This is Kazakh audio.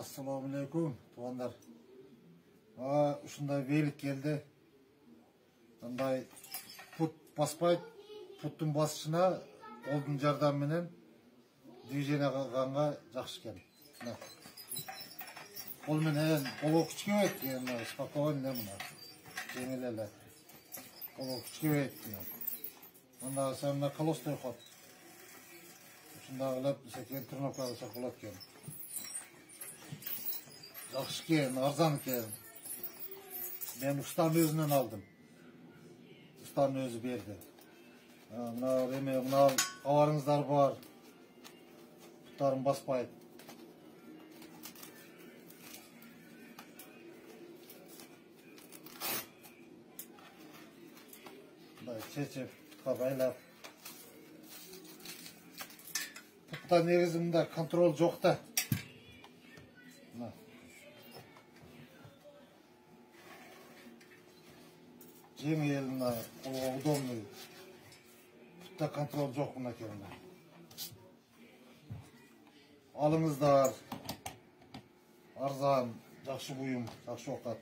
Assalamu alaikum tuğanlar. Ушундай велик келди. Андай пут баспайт, puttun басышына колдун жардамы менен движение кылганга жакшы экен. Кол менен колго күчкөбөйт экен, спокойно мына. Жеңил эле. Колго күчкөбөйт. Мында сен колостой хот. Ушундай кылып секен тренировка кылсак болот экен. Жакшы экен, арзан экен. Ben ustanın özünden aldım. Ustanın özü verdi. Mına kavarınızlar var. Putlarım basmayın. Çeçip, putla baylap. Putta negizimde kontrol yok da. Жеңил, удобный. Путта контроль жоқ мына келді. Алыңыздар. Арзан, жақсы бұйым, жақсы оқат.